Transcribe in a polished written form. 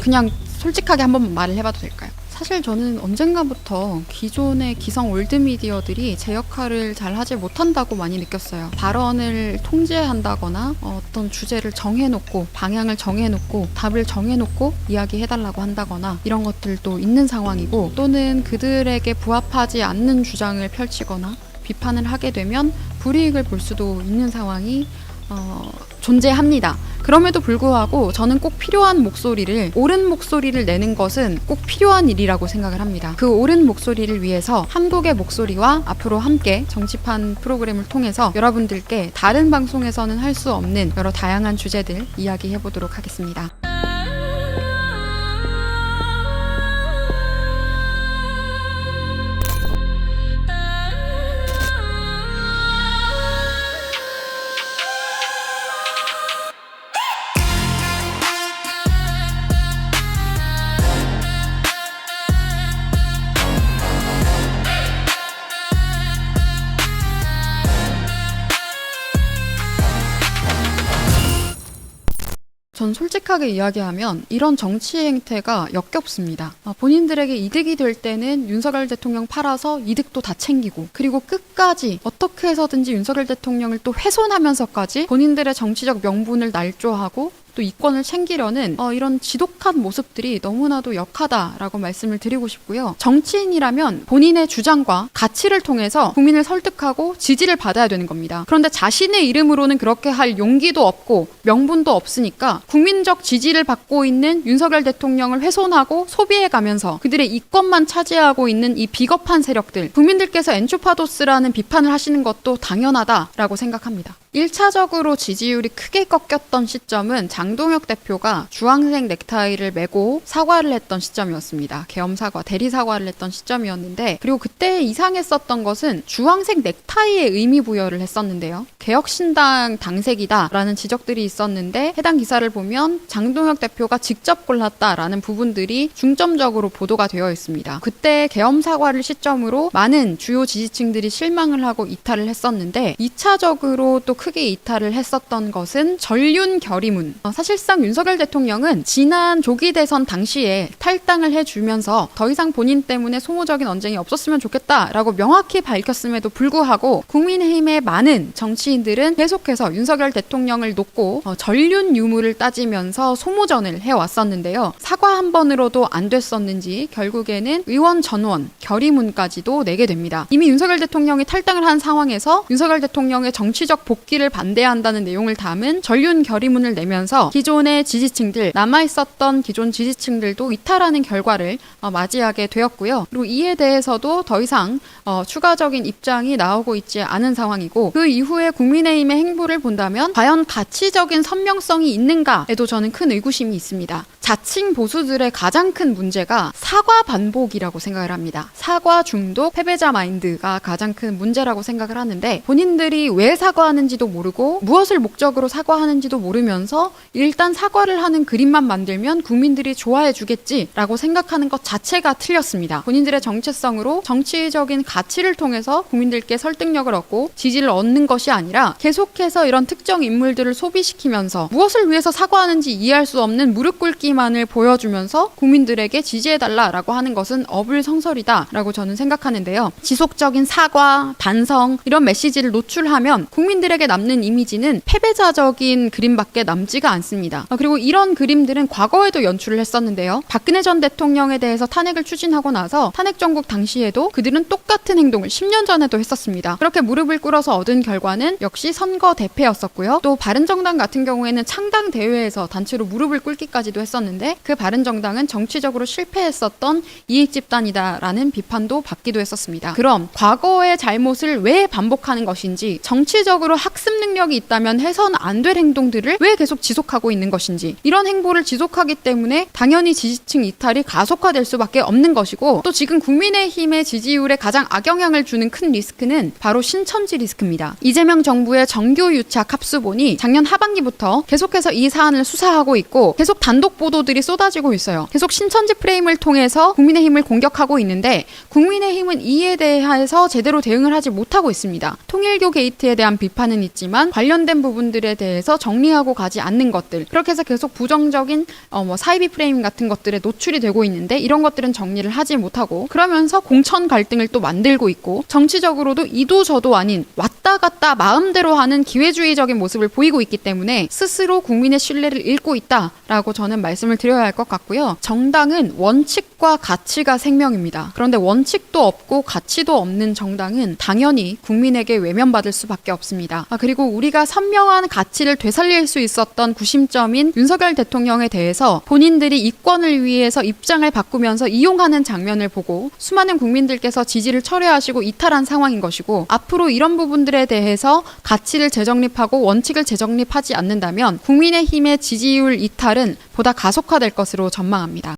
그냥 솔직하게 한번 말을 해봐도 될까요? 사실 저는 언젠가부터 기존의 기성 올드미디어들이 제 역할을 잘 하지 못한다고 많이 느꼈어요. 발언을 통제한다거나 어떤 주제를 정해놓고 방향을 정해놓고 답을 정해놓고 이야기해달라고 한다거나 이런 것들도 있는 상황이고, 또는 그들에게 부합하지 않는 주장을 펼치거나 비판을 하게 되면 불이익을 볼 수도 있는 상황이 존재합니다. 그럼에도 불구하고 저는 꼭 필요한 목소리를, 옳은 목소리를 내는 것은 꼭 필요한 일이라고 생각을 합니다. 그 옳은 목소리를 위해서 한국의 목소리와 앞으로 함께 정치판 프로그램을 통해서 여러분들께 다른 방송에서는 할 수 없는 여러 다양한 주제들 이야기해 보도록 하겠습니다. 전 솔직하게 이야기하면 이런 정치 행태가 역겹습니다. 본인들에게 이득이 될 때는 윤석열 대통령 팔아서 이득도 다 챙기고, 그리고 끝까지 어떻게 해서든지 윤석열 대통령을 또 훼손하면서까지 본인들의 정치적 명분을 날조하고 또 이권을 챙기려는 이런 지독한 모습들이 너무나도 역하다라고 말씀을 드리고 싶고요. 정치인이라면 본인의 주장과 가치를 통해서 국민을 설득하고 지지를 받아야 되는 겁니다. 그런데 자신의 이름으로는 그렇게 할 용기도 없고 명분도 없으니까 국민적 지지를 받고 있는 윤석열 대통령을 훼손하고 소비해가면서 그들의 이권만 차지하고 있는 이 비겁한 세력들, 국민들께서 엔초파도스라는 비판을 하시는 것도 당연하다라고 생각합니다. 1차적으로 지지율이 크게 꺾였던 시점은 장동혁 대표가 주황색 넥타이를 메고 사과를 했던 시점이었습니다. 계엄사과, 대리사과를 했던 시점이었는데, 그리고 그때 이상했었던 것은 주황색 넥타이에 의미 부여를 했었는데요. 개혁신당 당색이다라는 지적들이 있었는데, 해당 기사를 보면 장동혁 대표가 직접 골랐다라는 부분들이 중점적으로 보도가 되어 있습니다. 그때 계엄사과를 시점으로 많은 주요 지지층들이 실망을 하고 이탈을 했었는데, 2차적으로 또 크게 이탈을 했었던 것은 전륜 결의문. 사실상 윤석열 대통령은 지난 조기 대선 당시에 탈당을 해주면서 더 이상 본인 때문에 소모적인 언쟁이 없었으면 좋겠다라고 명확히 밝혔음에도 불구하고 국민의힘의 많은 정치인들은 계속해서 윤석열 대통령을 놓고 전륜 유무를 따지면서 소모전을 해왔었는데요. 사과 한 번으로도 안 됐었는지 결국에는 의원 전원 결의문까지도 내게 됩니다. 이미 윤석열 대통령이 탈당을 한 상황에서 윤석열 대통령의 정치적 복귀를 반대한다는 내용을 담은 전륜 결의문을 내면서 기존의 지지층들, 남아있었던 기존 지지층들도 이탈하는 결과를 맞이하게 되었고요. 그리고 이에 대해서도 더 이상 추가적인 입장이 나오고 있지 않은 상황이고, 그 이후에 국민의힘의 행보를 본다면 과연 가치적인 선명성이 있는가에도 저는 큰 의구심이 있습니다. 자칭 보수들의 가장 큰 문제가 사과 반복이라고 생각을 합니다. 사과 중독, 패배자 마인드가 가장 큰 문제라고 생각을 하는데, 본인들이 왜 사과하는지도 모르고 무엇을 목적으로 사과하는지도 모르면서 일단 사과를 하는 그림만 만들면 국민들이 좋아해 주겠지라고 생각하는 것 자체가 틀렸습니다. 본인들의 정체성으로 정치적인 가치를 통해서 국민들께 설득력을 얻고 지지를 얻는 것이 아니라 계속해서 이런 특정 인물들을 소비시키면서 무엇을 위해서 사과하는지 이해할 수 없는 무릎 꿇기만을 보여주면서 국민들에게 지지해달라라고 하는 것은 어불성설이다라고 저는 생각하는데요. 지속적인 사과, 반성 이런 메시지를 노출하면 국민들에게 남는 이미지는 패배자적인 그림밖에 남지가 않습니다. 그리고 이런 그림들은 과거에도 연출을 했었는데요. 박근혜 전 대통령에 대해서 탄핵을 추진하고 나서 탄핵 정국 당시에도 그들은 똑같은 행동을 10년 전에도 했었습니다. 그렇게 무릎을 꿇어서 얻은 결과는 역시 선거 대패였었고요. 또 바른정당 같은 경우에는 창당 대회에서 단체로 무릎을 꿇기까지도 했었는데, 그 바른정당은 정치적으로 실패했었던 이익집단이다라는 비판도 받기도 했었습니다. 그럼 과거의 잘못을 왜 반복하는 것인지, 정치적으로 학습 능력이 있다면 해선 안 될 행동들을 왜 계속 지속하고 있는 것인지, 이런 행보를 지속하기 때문에 당연히 지지층 이탈이 가속화될 수밖에 없는 것이고, 또 지금 국민의힘의 지지율에 가장 악영향을 주는 큰 리스크는 바로 신천지 리스크입니다. 이재명 정부의 정규 유착 합수본이 작년 하반기부터 계속해서 이 사안을 수사하고 있고, 계속 단독 보도들이 쏟아지고 있어요. 계속 신천지 프레임을 통해서 국민의힘을 공격하고 있는데, 국민의힘은 이에 대해서 제대로 대응을 하지 못하고 있습니다. 통일교 게이트에 대한 비판은 있지만 관련된 부분들에 대해서 정리하고 가지 않는 것들, 그렇게 해서 계속 부정적인 사이비 프레임 같은 것들에 노출이 되고 있는데 이런 것들은 정리를 하지 못하고 그러면서 공천 갈등을 또 만들고 있고 정치적으로도 이도 저도 아닌 왔다 갔다 마음대로 하는 기회주의적인 모습을 보이고 있기 때문에 스스로 국민의 신뢰를 잃고 있다라고 저는 말씀을 드려야 할 것 같고요. 정당은 원칙과 가치가 생명입니다. 그런데 원칙도 없고 가치도 없는 정당은 당연히 국민에게 외면받을 수밖에 없습니다. 그리고 우리가 선명한 가치를 되살릴 수 있었던 구심점인 윤석열 대통령에 대해서 본인들이 이권을 위해서 입장을 바꾸면서 이용하는 장면을 보고 수많은 국민들께서 지지를 철회하시고 이탈한 상황인 것이고, 앞으로 이런 부분들에 대해서 가치를 재정립하고 원칙을 재정립하지 않는다면 국민의힘의 지지율 이탈은 보다 가속화될 것으로 전망합니다.